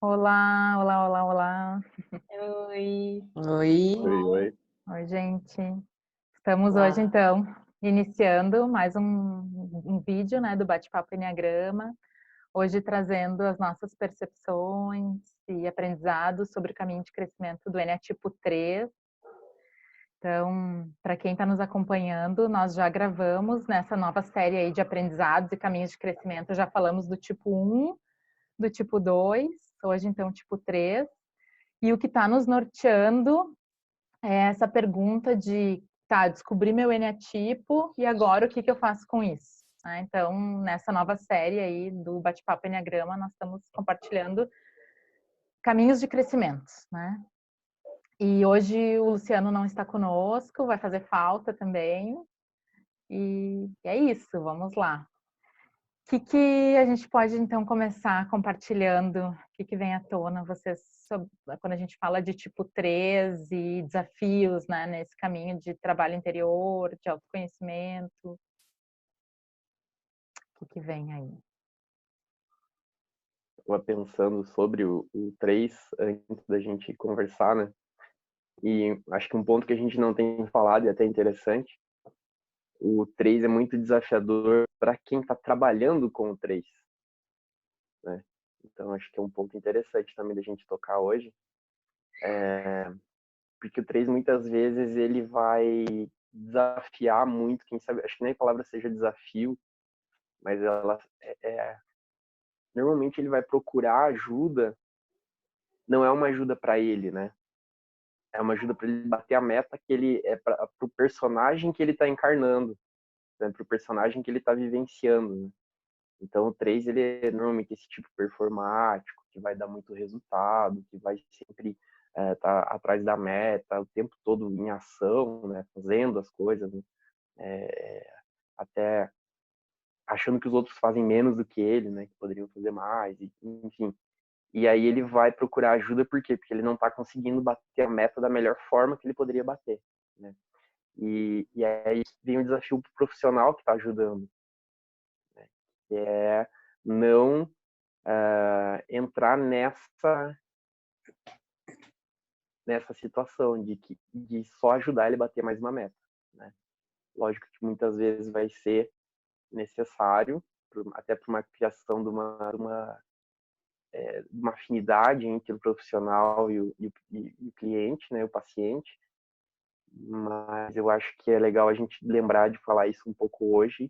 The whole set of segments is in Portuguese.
Olá, olá, olá, olá. Oi. Oi. Oi, oi. Oi, gente. Estamos hoje, Olá. então, iniciando mais um vídeo, né, do Bate-Papo Enneagrama. Hoje trazendo as nossas percepções e aprendizados sobre o caminho de crescimento do Eneatipo 3. Então, para quem está nos acompanhando, nós já gravamos nessa nova série aí de aprendizados e caminhos de crescimento, já falamos do tipo 1, do tipo 2, hoje então tipo 3. E o que está nos norteando é essa pergunta de, tá, descobri meu eneatipo e agora o que eu faço com isso? Então, nessa nova série aí do Bate-Papo Enneagrama, nós estamos compartilhando caminhos de crescimento, né? E hoje o Luciano não está conosco, vai fazer falta também. E é isso, vamos lá. O que a gente pode, então, começar compartilhando? O que vem à tona, vocês, quando a gente fala de tipo 3 e desafios, né, nesse caminho de trabalho interior, de autoconhecimento? O que vem aí? Estava pensando sobre o 3 antes da gente conversar, né? E acho que um ponto que a gente não tem falado e até interessante, o 3 é muito desafiador para quem está trabalhando com o 3, né? Então acho que é um ponto interessante também da gente tocar hoje, porque o 3 muitas vezes ele vai desafiar muito, quem sabe, acho que nem a palavra seja desafio, mas ela normalmente ele vai procurar ajuda, não é uma ajuda para ele, né? É uma ajuda para ele bater a meta que ele é para o personagem que ele está encarnando, né? Para o personagem que ele está vivenciando, né? Então o 3 ele é normalmente esse tipo performático, que vai dar muito resultado, que vai sempre tá atrás da meta, o tempo todo em ação, né? Fazendo as coisas, né? Até achando que os outros fazem menos do que ele, né? Que poderiam fazer mais, enfim. E aí ele vai procurar ajuda, por quê? Porque ele não está conseguindo bater a meta da melhor forma que ele poderia bater, né? E aí vem o desafio profissional que está ajudando, né? Que é não entrar nessa situação de só ajudar ele a bater mais uma meta, né? Lógico que muitas vezes vai ser necessário, até para uma criação de uma afinidade entre o profissional e o cliente, né, o paciente. Mas eu acho que é legal a gente lembrar de falar isso um pouco hoje,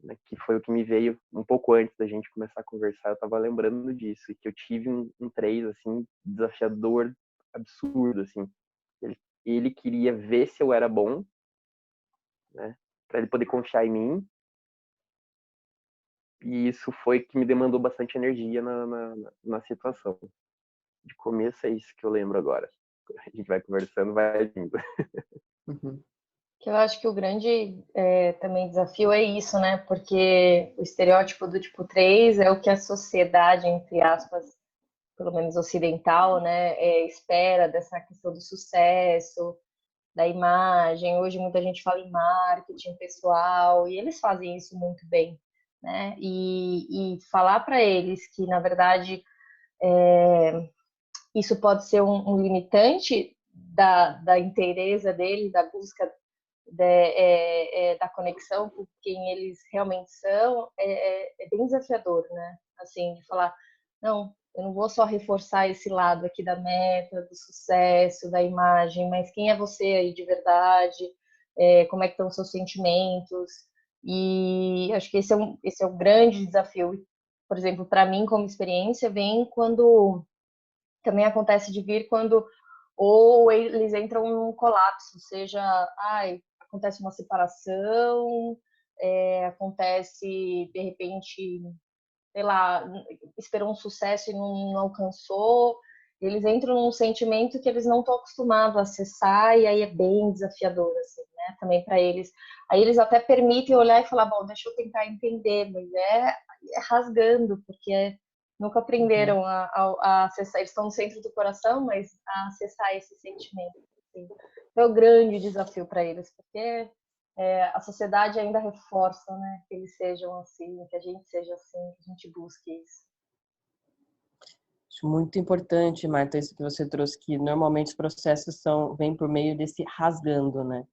né, que foi o que me veio um pouco antes da gente começar a conversar. Eu estava lembrando disso, que eu tive um 3 assim, desafiador, absurdo, assim. Ele queria ver se eu era bom, né, para ele poder confiar em mim, e isso foi que me demandou bastante energia na situação. De começo é isso que eu lembro agora. A gente vai conversando, vai vindo. Uhum. Que eu acho que o grande também desafio é isso, né? Porque o estereótipo do tipo 3 é o que a sociedade, entre aspas, pelo menos ocidental, né, espera dessa questão do sucesso, da imagem. Hoje muita gente fala em marketing pessoal e eles fazem isso muito bem, né? E falar para eles que, na verdade, isso pode ser um limitante da inteireza dele, da busca da conexão com quem eles realmente são, é bem desafiador, né? Assim, de falar, não, eu não vou só reforçar esse lado aqui da meta, do sucesso, da imagem, mas quem é você aí de verdade? Como é que estão os seus sentimentos? E acho que esse é um grande desafio. Por exemplo, para mim, como experiência, vem quando também acontece de vir quando ou eles entram num colapso, seja, acontece uma separação, acontece, de repente, sei lá, esperou um sucesso e não alcançou, eles entram num sentimento que eles não estão acostumados a acessar e aí é bem desafiador, assim, né, também para eles. Aí eles até permitem olhar e falar, bom, deixa eu tentar entender, mas é rasgando, porque nunca aprenderam a acessar, eles estão no centro do coração, mas a acessar esse sentimento. Assim. É o grande desafio para eles, porque a sociedade ainda reforça, né, que eles sejam assim, que a gente seja assim, que a gente busque isso. Acho muito importante, Marta, isso que você trouxe, que normalmente os processos vêm por meio desse rasgando, né?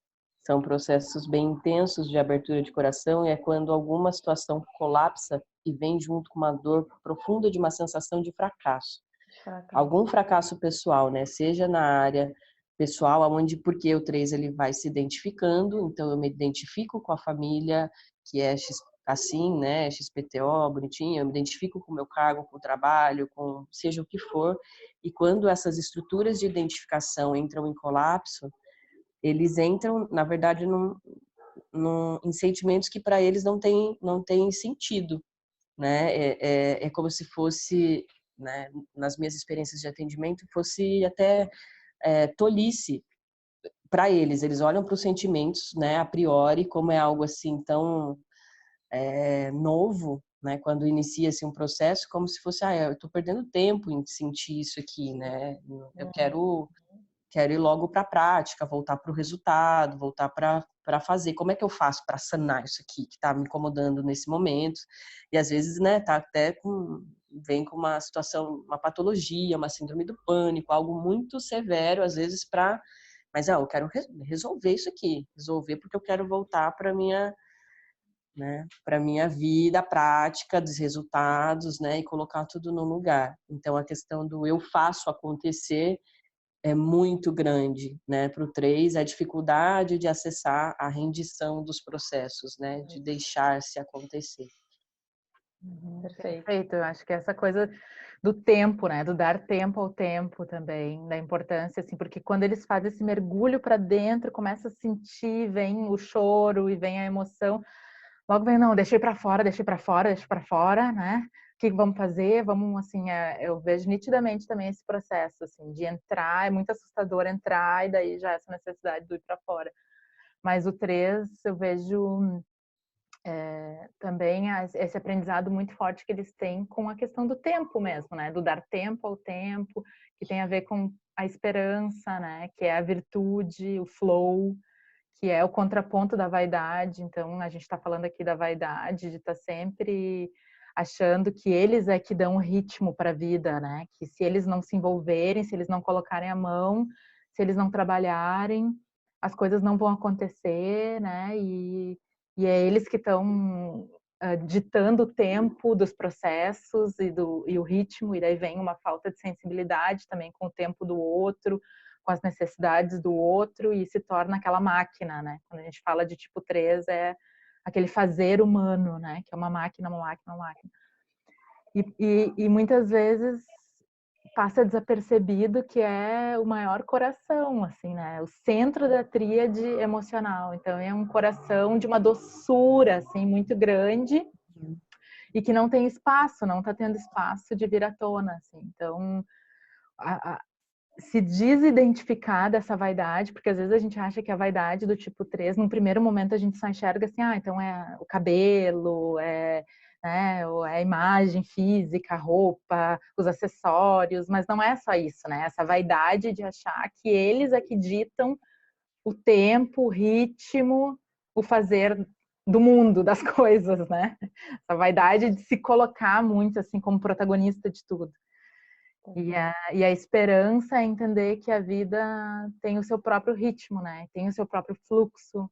São processos bem intensos de abertura de coração e é quando alguma situação colapsa e vem junto com uma dor profunda de uma sensação de fracasso. Algum fracasso pessoal, né? Seja na área pessoal, aonde porque o 3 ele vai se identificando, então eu me identifico com a família que é assim, né, XPTO, bonitinho, eu me identifico com o meu cargo, com o trabalho, com seja o que for, e quando essas estruturas de identificação entram em colapso, eles entram, na verdade, em sentimentos que para eles não tem sentido, né, é como se fosse, né, nas minhas experiências de atendimento, fosse até tolice para eles olham para os sentimentos, né, a priori, como é algo assim tão novo, né, quando inicia-se um processo, como se fosse, eu estou perdendo tempo em sentir isso aqui, né, eu quero ir logo para a prática, voltar para o resultado, voltar para fazer. Como é que eu faço para sanar isso aqui que está me incomodando nesse momento? E às vezes, né, tá até vem com uma situação, uma patologia, uma síndrome do pânico, algo muito severo, às vezes mas eu quero resolver isso aqui, resolver porque eu quero voltar para minha, né, para minha vida prática, dos resultados, né, e colocar tudo no lugar. Então a questão do eu faço acontecer é muito grande, né, para o 3, a dificuldade de acessar a rendição dos processos, né, de deixar-se acontecer. Perfeito. Eu acho que essa coisa do tempo, né, do dar tempo ao tempo também, da importância, assim, porque quando eles fazem esse mergulho para dentro, começa a sentir, vem o choro e vem a emoção, logo vem, não, deixei para fora, né? O que vamos fazer? Vamos, assim, eu vejo nitidamente também esse processo, assim, de entrar, é muito assustador entrar e daí já essa necessidade do ir para fora. Mas o 3, eu vejo também esse aprendizado muito forte que eles têm com a questão do tempo mesmo, né? Do dar tempo ao tempo, que tem a ver com a esperança, né? Que é a virtude, o flow, que é o contraponto da vaidade. Então, a gente está falando aqui da vaidade, de estar sempre achando que eles é que dão ritmo para a vida, né? Que se eles não se envolverem, se eles não colocarem a mão, se eles não trabalharem, as coisas não vão acontecer, né? E é eles que estão ditando o tempo dos processos e o ritmo, e daí vem uma falta de sensibilidade também com o tempo do outro, com as necessidades do outro, e se torna aquela máquina, né? Quando a gente fala de tipo 3, é aquele fazer humano, né? Que é uma máquina, uma máquina, uma máquina. E muitas vezes passa desapercebido que é o maior coração, assim, né? O centro da tríade emocional. Então, é um coração de uma doçura, assim, muito grande e que não tem espaço, não está tendo espaço de vir à tona, assim. Então, se desidentificar dessa vaidade, porque às vezes a gente acha que a vaidade do tipo 3, num primeiro momento a gente só enxerga assim, então é o cabelo, né, a imagem física, a roupa, os acessórios, mas não é só isso, né? Essa vaidade de achar que eles é que ditam o tempo, o ritmo, o fazer do mundo, das coisas, né? Essa vaidade de se colocar muito assim como protagonista de tudo. E a esperança é entender que a vida tem o seu próprio ritmo, né? Tem o seu próprio fluxo.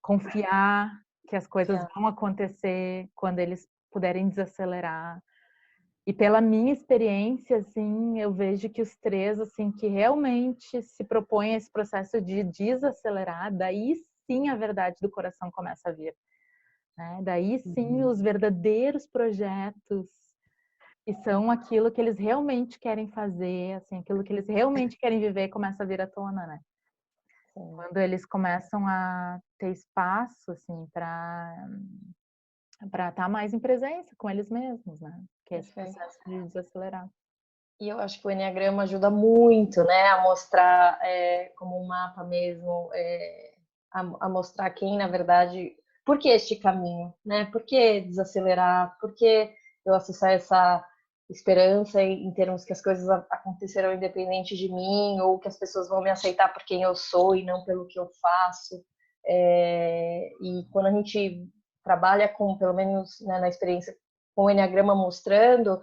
Confiar que as coisas vão acontecer quando eles puderem desacelerar. E pela minha experiência, assim, eu vejo que os 3, assim, que realmente se propõem a esse processo de desacelerar, daí sim a verdade do coração começa a vir. Né? Daí sim os verdadeiros projetos que são aquilo que eles realmente querem fazer, assim, aquilo que eles realmente querem viver começa a vir à tona, né? Quando eles começam a ter espaço, assim, para estar mais em presença com eles mesmos, né? Que é esse processo de desacelerar. E eu acho que o Enneagrama ajuda muito, né, a mostrar como um mapa mesmo, a mostrar quem, na verdade, por que este caminho, né? Por que desacelerar? Por que eu acessar essa esperança em termos que as coisas acontecerão independente de mim, ou que as pessoas vão me aceitar por quem eu sou e não pelo que eu faço. E quando a gente trabalha pelo menos, né, na experiência, com o Enneagrama mostrando,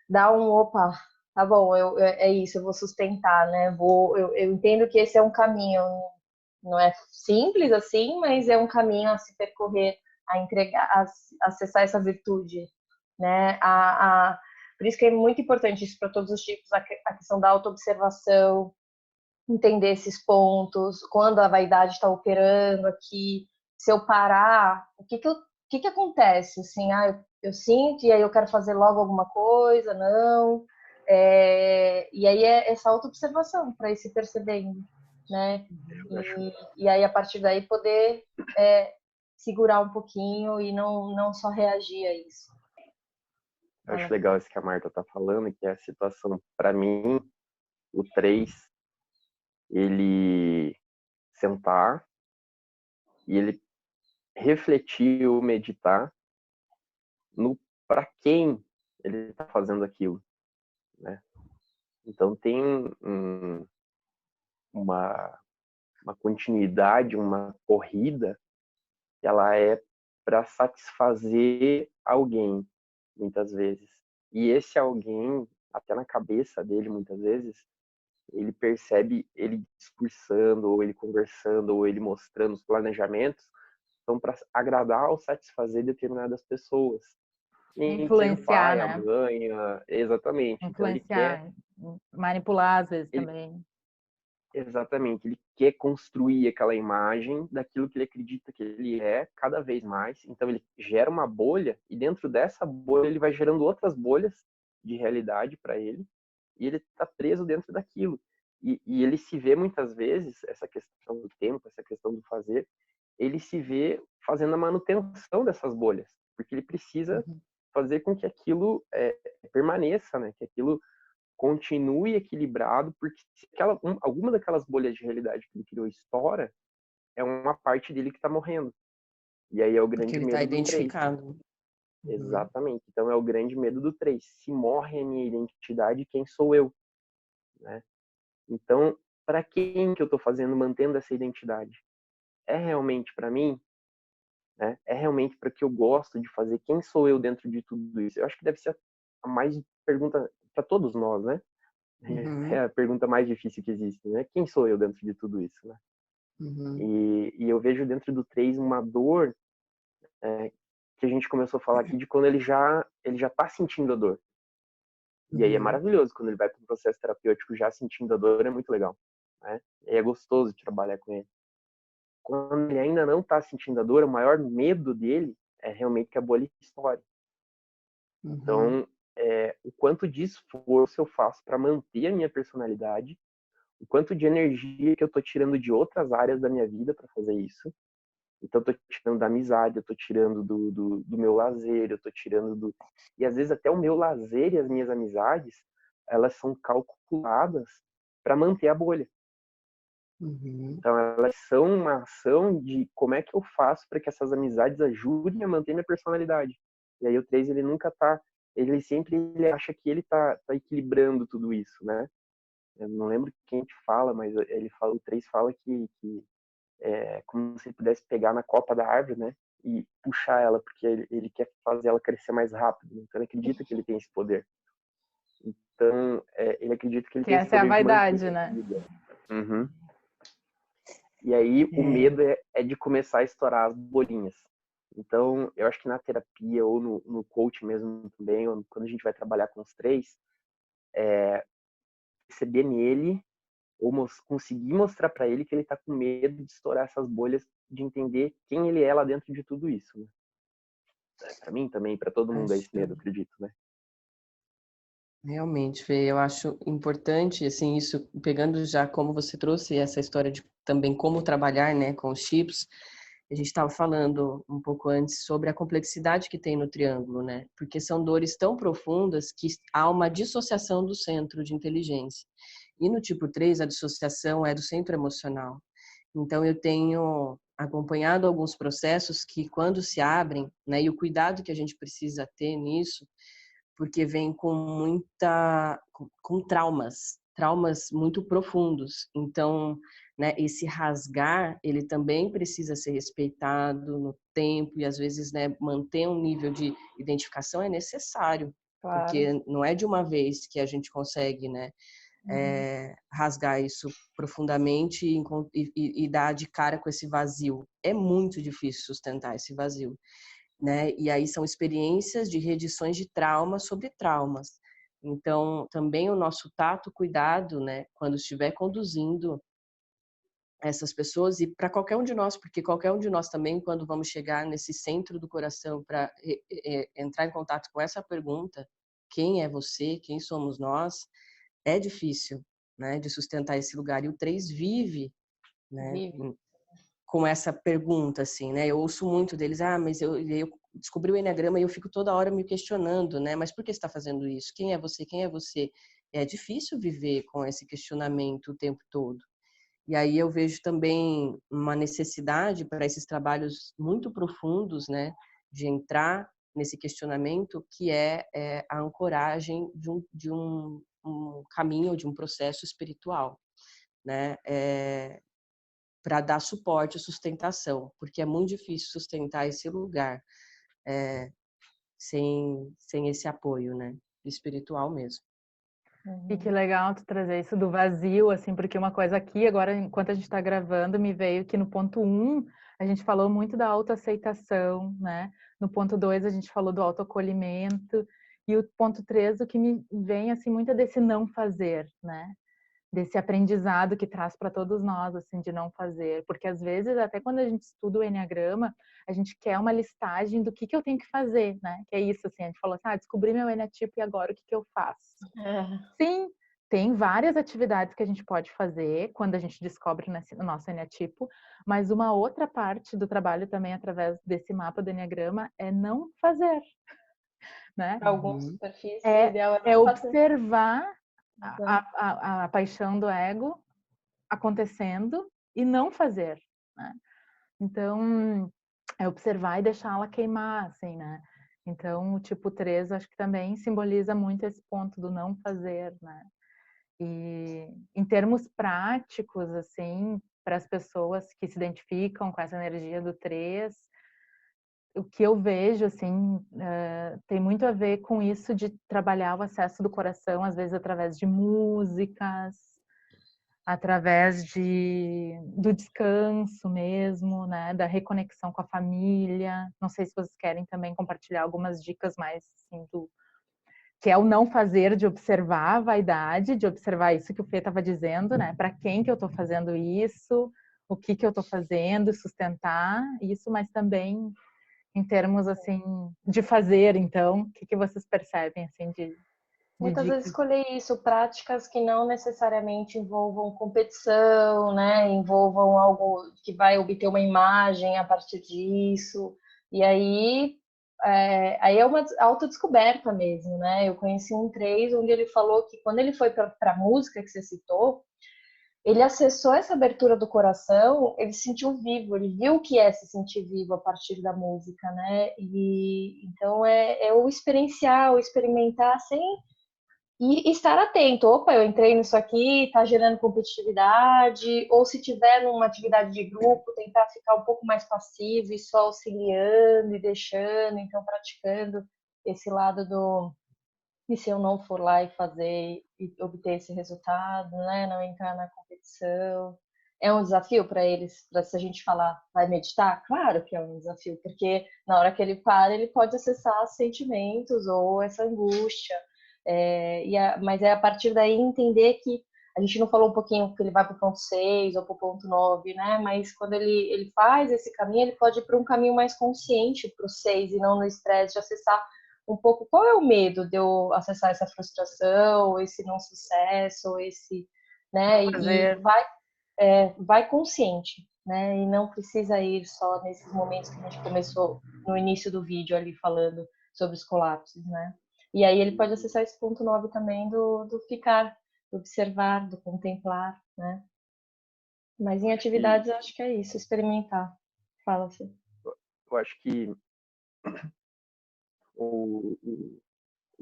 dá um opa, tá bom, é isso, eu vou sustentar, né? Eu entendo que esse é um caminho, não é simples assim, mas é um caminho a se percorrer, a entregar, a acessar essa virtude, né? Por isso que é muito importante isso para todos os tipos, a questão da autoobservação, entender esses pontos, quando a vaidade está operando aqui, se eu parar, o que acontece? Assim, eu sinto e aí eu quero fazer logo alguma coisa, não. E aí é essa autoobservação para ir se percebendo, né? E aí a partir daí poder segurar um pouquinho e não só reagir a isso. Eu acho legal isso que a Marta tá falando, que é a situação, para mim, o 3, ele sentar e ele refletir ou meditar no para quem ele está fazendo aquilo, né? Então tem uma continuidade, uma corrida, que ela é para satisfazer alguém, muitas vezes. E esse alguém, até na cabeça dele, muitas vezes, ele percebe ele discursando, ou ele conversando, ou ele mostrando os planejamentos, são para agradar ou satisfazer determinadas pessoas. Seja o Influenciar, pai, a né? mãe, exatamente. Então ele quer, Influenciar, manipular às vezes também. exatamente, ele quer construir aquela imagem daquilo que ele acredita que ele é cada vez mais. Então ele gera uma bolha e dentro dessa bolha ele vai gerando outras bolhas de realidade para ele e ele está preso dentro daquilo. E ele se vê muitas vezes, essa questão do tempo, essa questão do fazer, ele se vê fazendo a manutenção dessas bolhas, porque ele precisa fazer com que aquilo permaneça, né? Que aquilo continue equilibrado, porque se alguma daquelas bolhas de realidade que ele criou estoura, é uma parte dele que está morrendo. E aí é o Porque grande ele está medo do 3. identificado. Exatamente. Então é o grande medo do 3. Se morre a minha identidade, quem sou eu? Né? Então, para quem que eu estou fazendo, mantendo essa identidade? É realmente para mim? Né? É realmente para que eu gosto de fazer? Quem sou eu dentro de tudo isso? Eu acho que deve ser a mais pergunta para todos nós, né? É a pergunta mais difícil que existe, né? Quem sou eu dentro de tudo isso, né? E eu vejo dentro do 3 uma dor que a gente começou a falar aqui de quando ele já tá sentindo a dor. E aí é maravilhoso quando ele vai para um processo terapêutico já sentindo a dor, é muito legal, né? E é gostoso de trabalhar com ele. Quando ele ainda não está sentindo a dor, o maior medo dele é realmente que a bolha estoure. Então, o quanto de esforço eu faço para manter a minha personalidade, o quanto de energia que eu tô tirando de outras áreas da minha vida para fazer isso. Então, eu tô tirando da amizade, eu tô tirando do meu lazer, eu tô tirando do... E, às vezes, até o meu lazer e as minhas amizades, elas são calculadas para manter a bolha. Então, elas são uma ação de como é que eu faço para que essas amizades ajudem a manter minha personalidade. E aí, o 3, ele nunca tá... Ele sempre acha que ele tá equilibrando tudo isso, né? Eu não lembro quem te fala, mas o 3 fala que é como se ele pudesse pegar na copa da árvore, né? E puxar ela, porque ele quer fazer ela crescer mais rápido. Então ele acredita que ele tem esse poder. Então ele acredita que ele Que tem esse essa é a poder de manter vaidade, né? E aí o medo é de começar a estourar as bolinhas. Então eu acho que na terapia ou no coaching mesmo também, ou quando a gente vai trabalhar com os 3, perceber nele ou conseguir mostrar para ele que ele está com medo de estourar essas bolhas, de entender quem ele é lá dentro de tudo isso, né? Para mim também, para todo mundo é esse medo, acredito, né? Realmente, Fê, eu acho importante, assim, isso, pegando já como você trouxe essa história de também como trabalhar, né, com os chips, a gente estava falando um pouco antes sobre a complexidade que tem no triângulo, né, porque são dores tão profundas que há uma dissociação do centro de inteligência. E no tipo 3, a dissociação é do centro emocional. Então, eu tenho acompanhado alguns processos que, quando se abrem, né, e o cuidado que a gente precisa ter nisso, porque vem com traumas muito profundos. Então, né, esse rasgar, ele também precisa ser respeitado no tempo e às vezes, né, manter um nível de identificação é necessário, Claro. Porque não é de uma vez que a gente consegue, né, rasgar isso profundamente e dar de cara com esse vazio. É muito difícil sustentar esse vazio, né? E aí são experiências de reedições de traumas sobre traumas. Então, também o nosso tato, cuidado, né, quando estiver conduzindo essas pessoas e para qualquer um de nós, porque qualquer um de nós também, quando vamos chegar nesse centro do coração para entrar em contato com essa pergunta, quem é você, quem somos nós, é difícil, né, de sustentar esse lugar. E o 3 vive, né, com essa pergunta, assim, né? Eu ouço muito deles, mas eu descobri o Eneagrama e eu fico toda hora me questionando, né? Mas por que você está fazendo isso? Quem é você? Quem é você? É difícil viver com esse questionamento o tempo todo. E aí eu vejo também uma necessidade para esses trabalhos muito profundos, né? De entrar nesse questionamento que é a ancoragem de um caminho, de um processo espiritual, né? Para dar suporte e sustentação, porque é muito difícil sustentar esse lugar sem esse apoio, né? Espiritual mesmo. E que legal tu trazer isso do vazio, assim, porque uma coisa aqui, agora, enquanto a gente está gravando, me veio que no ponto 1, a gente falou muito da autoaceitação, né? No ponto 2, a gente falou do autoacolhimento. E o ponto 3, o que me vem, assim, muito é desse não fazer, né? Desse aprendizado que traz para todos nós, assim, de não fazer. Porque às vezes, até quando a gente estuda o Eneagrama, a gente quer uma listagem do que eu tenho que fazer, né? Que é isso, assim, a gente falou assim, descobri meu Eneatipo e agora o que eu faço? Sim, tem várias atividades que a gente pode fazer quando a gente descobre o nosso Eneatipo, mas uma outra parte do trabalho também através desse mapa do Eneagrama é não fazer, né? Para alguns perfis, o ideal é não fazer. observar a paixão do ego acontecendo e não fazer, né? Então, é observar e deixá-la queimar, assim, né? Então, o tipo 3, acho que também simboliza muito esse ponto do não fazer, né? E em termos práticos, assim, para as pessoas que se identificam com essa energia do 3, o que eu vejo, assim, tem muito a ver com isso de trabalhar o acesso do coração, às vezes através de músicas, através do descanso mesmo, né, da reconexão com a família. Não sei se vocês querem também compartilhar algumas dicas mais, assim, que é o não fazer, de observar a vaidade, de observar isso que o Fê estava dizendo, né, para quem que eu estou fazendo isso, o que eu estou fazendo, sustentar isso, mas também em termos, assim, de fazer. Então, o que vocês percebem, assim, de Muitas vezes dicas? escolher isso, práticas que não necessariamente envolvam competição, né? Envolvam algo que vai obter uma imagem a partir disso. E aí é uma autodescoberta mesmo, né? Eu conheci um 3 onde ele falou que quando ele foi para a música que você citou, ele acessou essa abertura do coração, ele se sentiu vivo, ele viu o que é se sentir vivo a partir da música, né? E então é o experienciar, o experimentar sem e estar atento. Opa, eu entrei nisso aqui, está gerando competitividade, ou se tiver numa atividade de grupo, tentar ficar um pouco mais passivo e só auxiliando e deixando, então praticando esse lado do e se eu não for lá e fazer e obter esse resultado, né? Não entrar na competição. É um desafio para eles, para se a gente falar, vai meditar? Claro que é um desafio, porque na hora que ele para, ele pode acessar sentimentos ou essa angústia. Mas é a partir daí entender que a gente não falou um pouquinho que ele vai para o ponto 6 ou para o ponto 9, né? Mas quando ele faz esse caminho, ele pode ir para um caminho mais consciente para o 6 e não no estresse, de acessar um pouco qual é o medo de eu acessar essa frustração, esse não sucesso, esse, né? E vai consciente, né? E não precisa ir só nesses momentos que a gente começou no início do vídeo ali falando sobre os colapsos, né? E aí ele pode acessar esse ponto 9 também do ficar, do observar, do contemplar, né? Mas em atividades eu acho que é isso, experimentar. Fala, assim. Eu acho que o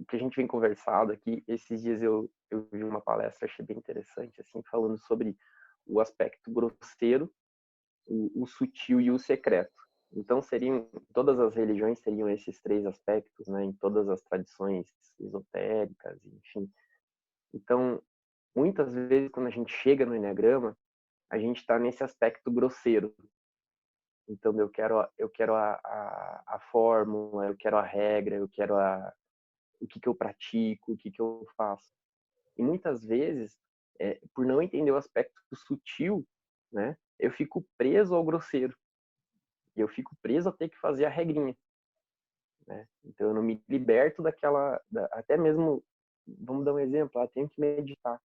que a gente vem conversado aqui, esses dias eu vi uma palestra, achei bem interessante, assim, falando sobre o aspecto grosseiro, o sutil e o secreto. Então, todas as religiões teriam esses 3 aspectos, né? Em todas as tradições esotéricas, enfim. Então, muitas vezes, quando a gente chega no Enneagrama, a gente está nesse aspecto grosseiro. Então, eu quero a fórmula, eu quero a regra, eu quero o que eu pratico, o que eu faço. E muitas vezes, por não entender o aspecto sutil, né, eu fico preso ao grosseiro. E eu fico preso a ter que fazer a regrinha. Né? Então, eu não me liberto até mesmo, vamos dar um exemplo, eu tenho que meditar.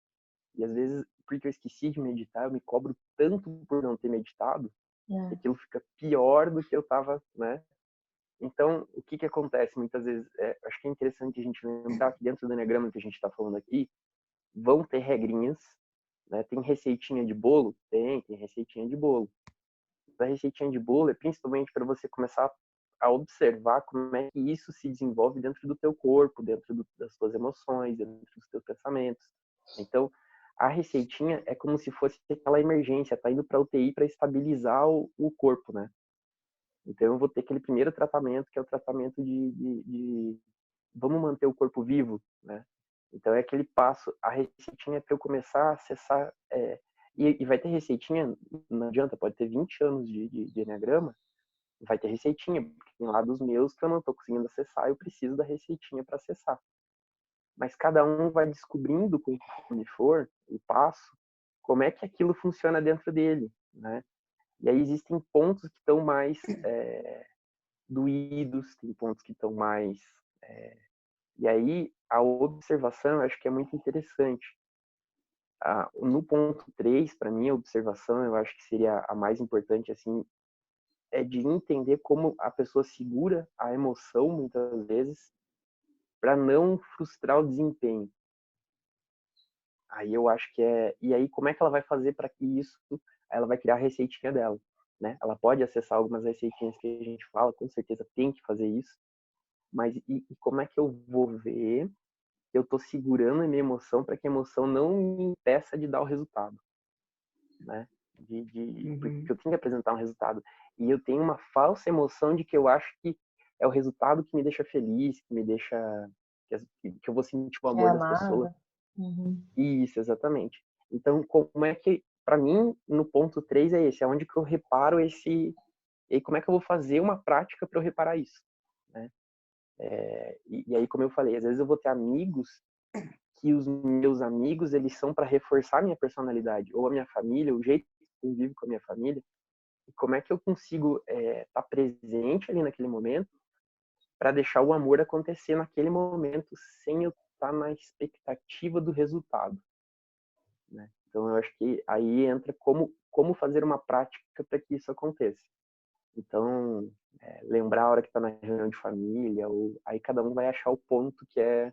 E às vezes, porque eu esqueci de meditar, eu me cobro tanto por não ter meditado, que aquilo fica pior do que eu estava, né? Então, o que acontece muitas vezes? Acho que é interessante a gente lembrar que dentro do Enneagrama que a gente está falando aqui, vão ter regrinhas, né? Tem receitinha de bolo? Tem receitinha de bolo. A receitinha de bolo é principalmente para você começar a observar como é que isso se desenvolve dentro do teu corpo, dentro das tuas emoções, dentro dos teus pensamentos. Então, a receitinha é como se fosse aquela emergência, tá indo para UTI para estabilizar o corpo, né? Então, eu vou ter aquele primeiro tratamento, que é o tratamento de vamos manter o corpo vivo, né? Então, é aquele passo, a receitinha é para eu começar a acessar, e vai ter receitinha, não adianta, pode ter 20 anos de Enneagrama, vai ter receitinha, porque tem lá dos meus que eu não estou conseguindo acessar, eu preciso da receitinha para acessar. Mas cada um vai descobrindo, conforme for, o passo, como é que aquilo funciona dentro dele, né? E aí existem pontos que estão mais doídos, tem pontos que estão mais... E aí a observação eu acho que é muito interessante. No ponto 3, para mim, a observação eu acho que seria a mais importante, assim, é de entender como a pessoa segura a emoção, muitas vezes, para não frustrar o desempenho. Aí eu acho que E aí, como é que ela vai fazer para que isso... Ela vai criar a receitinha dela, né? Ela pode acessar algumas receitinhas que a gente fala, com certeza tem que fazer isso. Mas e como é que eu vou ver que eu estou segurando a minha emoção para que a emoção não me impeça de dar o resultado, né? Porque eu tenho que apresentar um resultado. E eu tenho uma falsa emoção de que eu acho que é o resultado que me deixa feliz, que me deixa... que eu vou sentir o amor das pessoas. Isso, exatamente. Então, como é que... Para mim, no ponto 3 é esse, é onde que eu reparo esse... E aí, como é que eu vou fazer uma prática para eu reparar isso, né? E aí, como eu falei, às vezes eu vou ter amigos que os meus amigos, eles são para reforçar a minha personalidade, ou a minha família, o jeito que eu vivo com a minha família, e como é que eu consigo estar presente ali naquele momento para deixar o amor acontecer naquele momento sem eu estar na expectativa do resultado, né? Então eu acho que aí entra como fazer uma prática para que isso aconteça. Então, lembrar a hora que está na reunião de família, ou aí cada um vai achar o ponto que é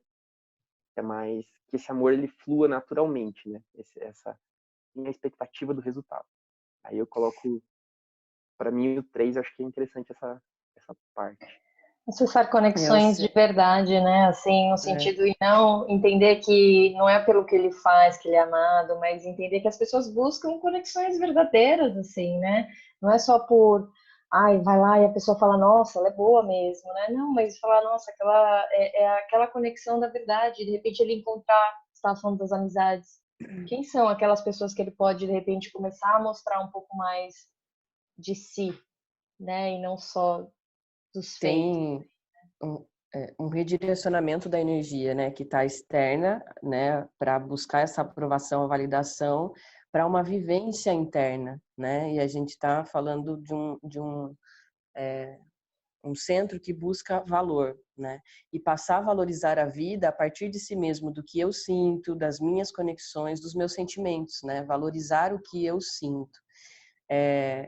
mais que esse amor ele flua naturalmente, né? Essa minha expectativa do resultado. Aí eu coloco, para mim, o 3, acho que é interessante essa parte. Acessar conexões de verdade, né? Assim, no sentido e não entender que não é pelo que ele faz que ele é amado, mas entender que as pessoas buscam conexões verdadeiras, assim, né? Não é só por, vai lá e a pessoa fala, nossa, ela é boa mesmo, né? Não, mas falar, nossa, aquela é aquela conexão da verdade. De repente ele encontrar, você estava falando das amizades. Quem são aquelas pessoas que ele pode de repente começar a mostrar um pouco mais de si, né? E não só dos feitos. Tem um redirecionamento da energia, né, que está externa, né, para buscar essa aprovação, a validação, para uma vivência interna, né, e a gente está falando de um centro que busca valor, né, e passar a valorizar a vida a partir de si mesmo, do que eu sinto, das minhas conexões, dos meus sentimentos, né, valorizar o que eu sinto.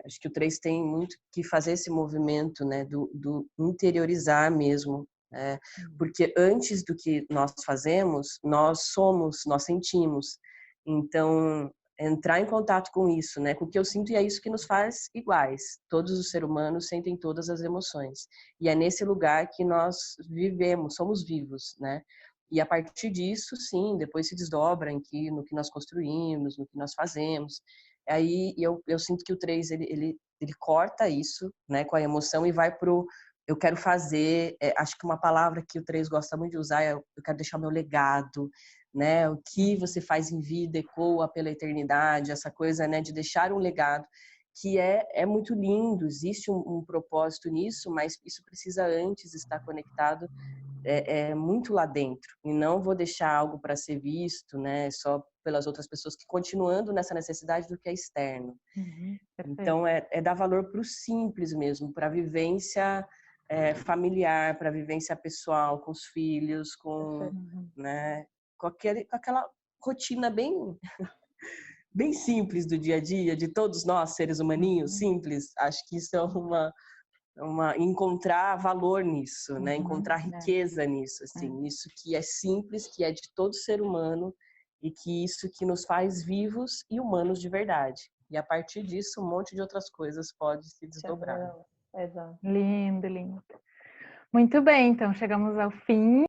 Acho que o 3 tem muito que fazer esse movimento, né, do interiorizar mesmo, porque antes do que nós fazemos, nós somos, nós sentimos. Então, entrar em contato com isso, né, com o que eu sinto, e é isso que nos faz iguais. Todos os seres humanos sentem todas as emoções. E é nesse lugar que nós vivemos, somos vivos, né? E a partir disso, sim, depois se desdobra no que nós construímos, no que nós fazemos. Aí eu sinto que o 3, ele corta isso, né, com a emoção e vai pro eu quero fazer, acho que uma palavra que o 3 gosta muito de usar é eu quero deixar o meu legado, né? O que você faz em vida ecoa pela eternidade, essa coisa, né, de deixar um legado que é muito lindo, existe um propósito nisso, mas isso precisa antes estar conectado muito lá dentro, e não vou deixar algo para ser visto, né, só pelas outras pessoas, que continuando nessa necessidade do que é externo. Então, dar valor para o simples mesmo, para a vivência familiar, para a vivência pessoal, com os filhos, né, com aquela rotina bem simples do dia a dia, de todos nós, seres humaninhos, simples. Acho que isso é encontrar valor nisso, né? Encontrar riqueza nisso, assim, nisso que é simples, que é de todo ser humano e que isso que nos faz vivos e humanos de verdade. E a partir disso, um monte de outras coisas pode se desdobrar. Exato. Lindo, lindo. Muito bem, então chegamos ao fim.